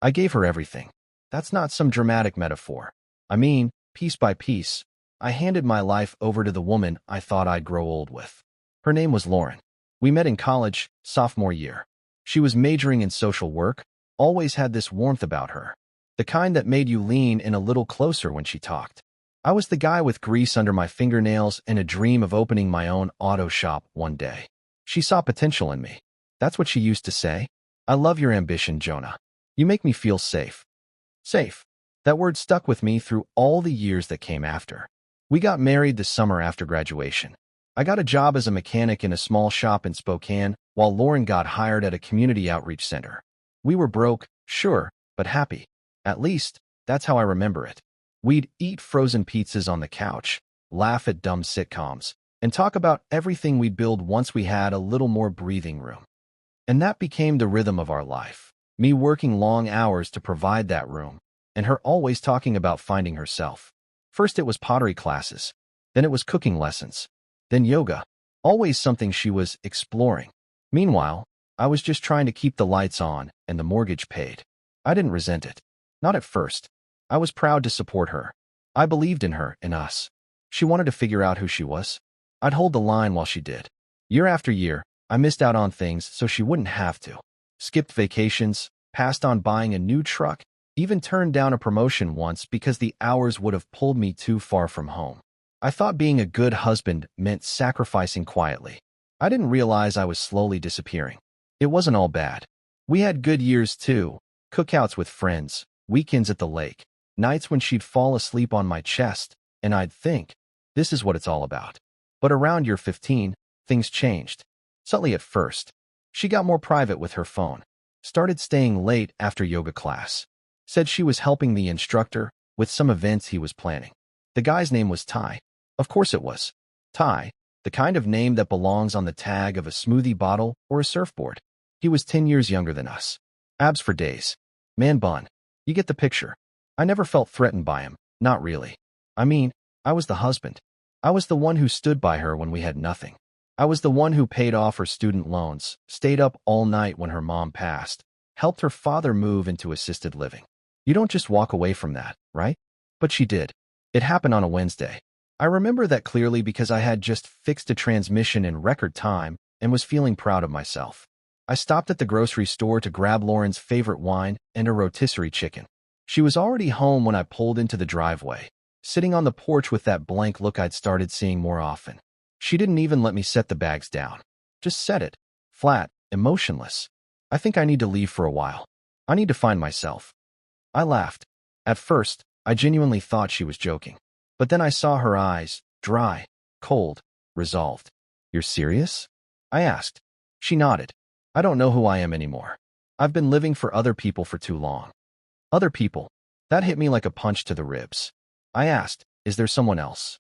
I gave her everything. That's not some dramatic metaphor. I mean, piece by piece, I handed my life over to the woman I thought I'd grow old with. Her name was Lauren. We met in college, sophomore year. She was majoring in social work, always had this warmth about her. The kind that made you lean in a little closer when she talked. I was the guy with grease under my fingernails and a dream of opening my own auto shop one day. She saw potential in me. That's what she used to say. I love your ambition, Jonah. You make me feel safe. Safe. That word stuck with me through all the years that came after. We got married the summer after graduation. I got a job as a mechanic in a small shop in Spokane, while Lauren got hired at a community outreach center. We were broke, sure, but happy. At least, that's how I remember it. We'd eat frozen pizzas on the couch, laugh at dumb sitcoms, and talk about everything we'd build once we had a little more breathing room. And that became the rhythm of our life. Me working long hours to provide that room, and her always talking about finding herself. First it was pottery classes, then it was cooking lessons, then yoga, always something she was exploring. Meanwhile, I was just trying to keep the lights on and the mortgage paid. I didn't resent it. Not at first. I was proud to support her. I believed in her, in us. She wanted to figure out who she was. I'd hold the line while she did. Year after year, I missed out on things so she wouldn't have to. Skipped vacations, passed on buying a new truck, even turned down a promotion once because the hours would have pulled me too far from home. I thought being a good husband meant sacrificing quietly. I didn't realize I was slowly disappearing. It wasn't all bad. We had good years too, cookouts with friends, weekends at the lake, nights when she'd fall asleep on my chest, and I'd think, this is what it's all about. But around year 15, things changed. Subtly at first. She got more private with her phone, started staying late after yoga class, said she was helping the instructor with some events he was planning. The guy's name was Ty. Of course it was. Ty, the kind of name that belongs on the tag of a smoothie bottle or a surfboard. He was 10 years younger than us. Abs for days. Man bun. You get the picture. I never felt threatened by him, not really. I mean, I was the husband. I was the one who stood by her when we had nothing. I was the one who paid off her student loans, stayed up all night when her mom passed, helped her father move into assisted living. You don't just walk away from that, right? But she did. It happened on a Wednesday. I remember that clearly because I had just fixed a transmission in record time and was feeling proud of myself. I stopped at the grocery store to grab Lauren's favorite wine and a rotisserie chicken. She was already home when I pulled into the driveway, sitting on the porch with that blank look I'd started seeing more often. She didn't even let me set the bags down. Just set it, flat, emotionless. I think I need to leave for a while. I need to find myself. I laughed. At first, I genuinely thought she was joking. But then I saw her eyes, dry, cold, resolved. You're serious? I asked. She nodded. I don't know who I am anymore. I've been living for other people for too long. Other people. That hit me like a punch to the ribs. I asked, is there someone else?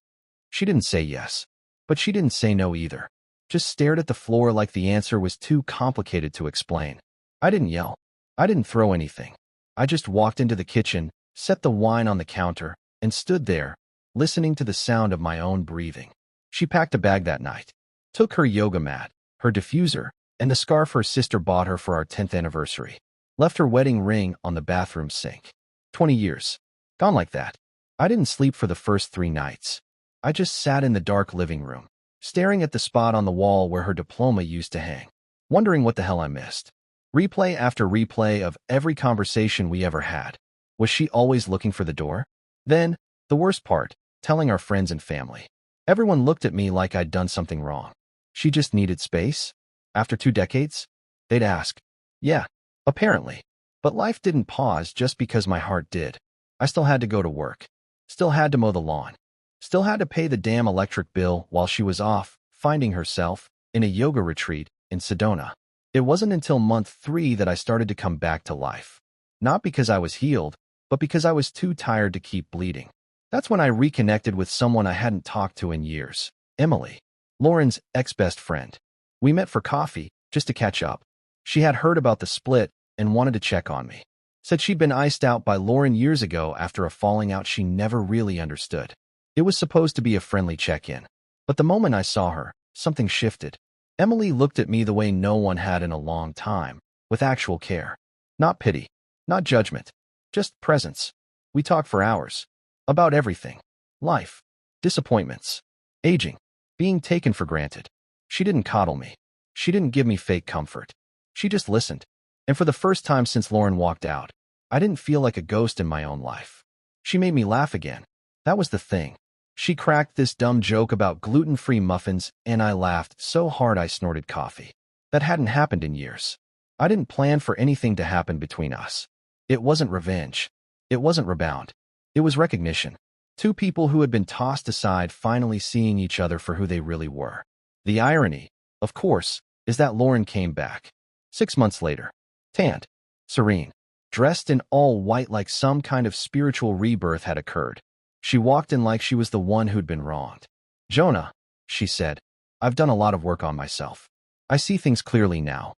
She didn't say yes. But she didn't say no either. Just stared at the floor like the answer was too complicated to explain. I didn't yell. I didn't throw anything. I just walked into the kitchen, set the wine on the counter, and stood there, listening to the sound of my own breathing. She packed a bag that night, took her yoga mat, her diffuser, and the scarf her sister bought her for our 10th anniversary, left her wedding ring on the bathroom sink. 20 years. Gone like that. I didn't sleep for the first 3 nights. I just sat in the dark living room, staring at the spot on the wall where her diploma used to hang, wondering what the hell I missed. Replay after replay of every conversation we ever had. Was she always looking for the door? Then, the worst part, telling our friends and family. Everyone looked at me like I'd done something wrong. She just needed space? After 2 decades? They'd ask. Yeah, apparently. But life didn't pause just because my heart did. I still had to go to work. Still had to mow the lawn. Still had to pay the damn electric bill while she was off, finding herself, in a yoga retreat in Sedona. It wasn't until month 3 that I started to come back to life. Not because I was healed, but because I was too tired to keep bleeding. That's when I reconnected with someone I hadn't talked to in years, Emily, Lauren's ex-best friend. We met for coffee, just to catch up. She had heard about the split and wanted to check on me. Said she'd been iced out by Lauren years ago after a falling out she never really understood. It was supposed to be a friendly check-in. But the moment I saw her, something shifted. Emily looked at me the way no one had in a long time, with actual care. Not pity. Not judgment. Just presence. We talked for hours. About everything. Life. Disappointments. Aging. Being taken for granted. She didn't coddle me. She didn't give me fake comfort. She just listened. And for the first time since Lauren walked out, I didn't feel like a ghost in my own life. She made me laugh again. That was the thing. She cracked this dumb joke about gluten-free muffins, and I laughed so hard I snorted coffee. That hadn't happened in years. I didn't plan for anything to happen between us. It wasn't revenge. It wasn't rebound. It was recognition. Two people who had been tossed aside finally seeing each other for who they really were. The irony, of course, is that Lauren came back. 6 months later. Tanned. Serene. Dressed in all white like some kind of spiritual rebirth had occurred. She walked in like she was the one who'd been wronged. "Jonah," she said, "I've done a lot of work on myself. I see things clearly now."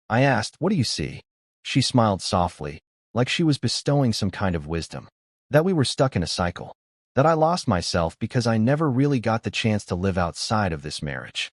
I asked, "What do you see?" She smiled softly, like she was bestowing some kind of wisdom. That we were stuck in a cycle. That I lost myself because I never really got the chance to live outside of this marriage.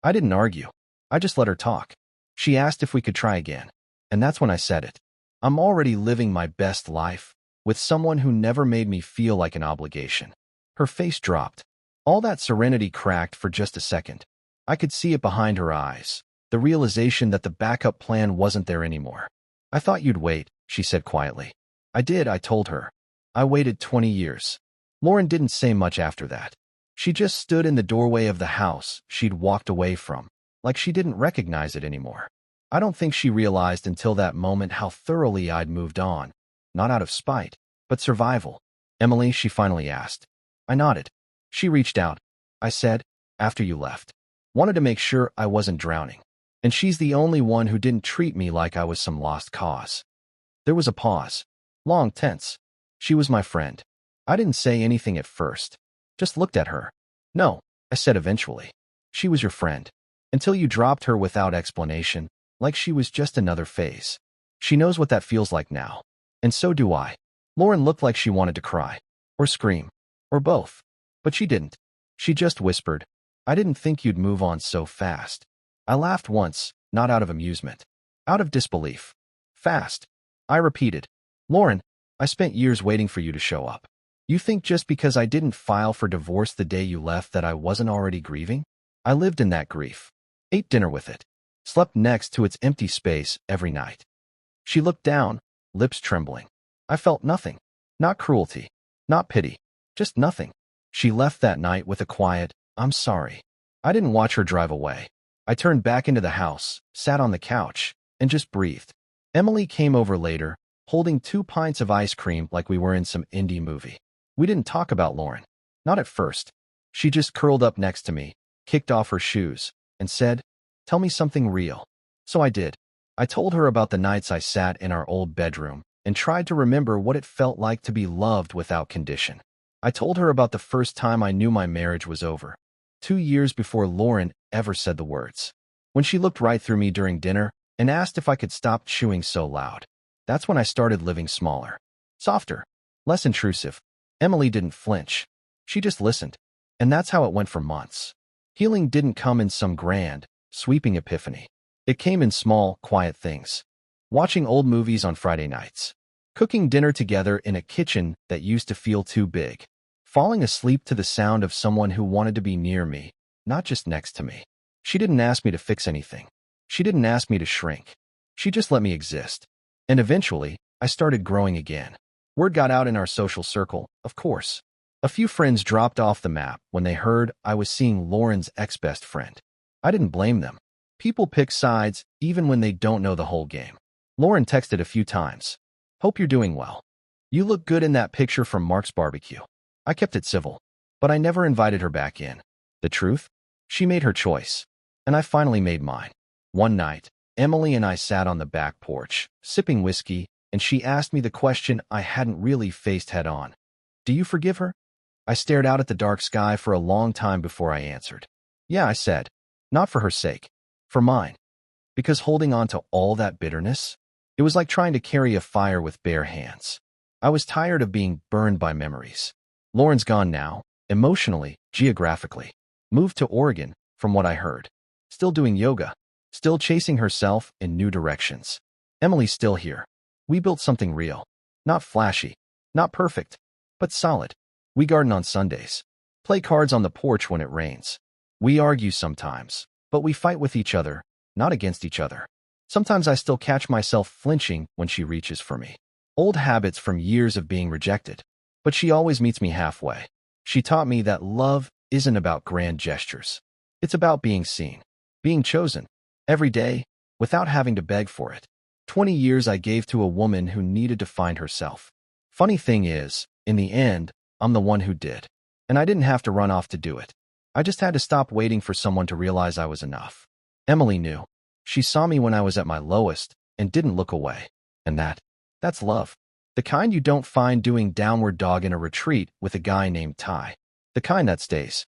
I didn't argue. I just let her talk. She asked if we could try again. And that's when I said it. I'm already living my best life, with someone who never made me feel like an obligation. Her face dropped. All that serenity cracked for just a second. I could see it behind her eyes, the realization that the backup plan wasn't there anymore. "I thought you'd wait," she said quietly. "I did," I told her. "I waited 20 years. Lauren didn't say much after that. She just stood in the doorway of the house she'd walked away from, like she didn't recognize it anymore. I don't think she realized until that moment how thoroughly I'd moved on, not out of spite, but survival. "Emily," she finally asked. I nodded. "She reached out," I said, "after you left. Wanted to make sure I wasn't drowning. And she's the only one who didn't treat me like I was some lost cause." There was a pause. Long, tense. She was my friend. I didn't say anything at first. Just looked at her. "No," I said eventually. "She was your friend. Until you dropped her without explanation, like she was just another phase. She knows what that feels like now. And so do I." Lauren looked like she wanted to cry. Or scream. Or both. But she didn't. She just whispered, "I didn't think you'd move on so fast." I laughed once, not out of amusement. Out of disbelief. "Fast." I repeated. "Lauren, I spent years waiting for you to show up. You think just because I didn't file for divorce the day you left that I wasn't already grieving? I lived in that grief. Ate dinner with it. Slept next to its empty space every night." She looked down, lips trembling. I felt nothing. Not cruelty. Not pity. Just nothing. She left that night with a quiet, "I'm sorry." I didn't watch her drive away. I turned back into the house, sat on the couch, and just breathed. Emily came over later, holding 2 pints of ice cream like we were in some indie movie. We didn't talk about Lauren. Not at first. She just curled up next to me, kicked off her shoes, and said, "Tell me something real." So I did. I told her about the nights I sat in our old bedroom and tried to remember what it felt like to be loved without condition. I told her about the first time I knew my marriage was over, 2 years before Lauren ever said the words. When she looked right through me during dinner and asked if I could stop chewing so loud. That's when I started living smaller. Softer. Less intrusive. Emily didn't flinch. She just listened. And that's how it went for months. Healing didn't come in some grand, sweeping epiphany. It came in small, quiet things. Watching old movies on Friday nights. Cooking dinner together in a kitchen that used to feel too big. Falling asleep to the sound of someone who wanted to be near me, not just next to me. She didn't ask me to fix anything. She didn't ask me to shrink. She just let me exist. And eventually, I started growing again. Word got out in our social circle, of course. A few friends dropped off the map when they heard I was seeing Lauren's ex-best friend. I didn't blame them. People pick sides even when they don't know the whole game. Lauren texted a few times. "Hope you're doing well. You look good in that picture from Mark's barbecue." I kept it civil, but I never invited her back in. The truth? She made her choice, and I finally made mine. One night, Emily and I sat on the back porch, sipping whiskey, and she asked me the question I hadn't really faced head-on. "Do you forgive her?" I stared out at the dark sky for a long time before I answered. "Yeah," I said. "Not for her sake. For mine." Because holding on to all that bitterness, it was like trying to carry a fire with bare hands. I was tired of being burned by memories. Lauren's gone now, emotionally, geographically. Moved to Oregon, from what I heard. Still doing yoga. Still chasing herself in new directions. Emily's still here. We built something real. Not flashy, not perfect, but solid. We garden on Sundays, play cards on the porch when it rains. We argue sometimes, but we fight with each other, not against each other. Sometimes I still catch myself flinching when she reaches for me. Old habits from years of being rejected. But she always meets me halfway. She taught me that love isn't about grand gestures. It's about being seen, being chosen, every day, without having to beg for it. 20 years I gave to a woman who needed to find herself. Funny thing is, in the end, I'm the one who did. And I didn't have to run off to do it. I just had to stop waiting for someone to realize I was enough. Emily knew. She saw me when I was at my lowest and didn't look away. And that's love. The kind you don't find doing downward dog in a retreat with a guy named Ty. The kind that stays.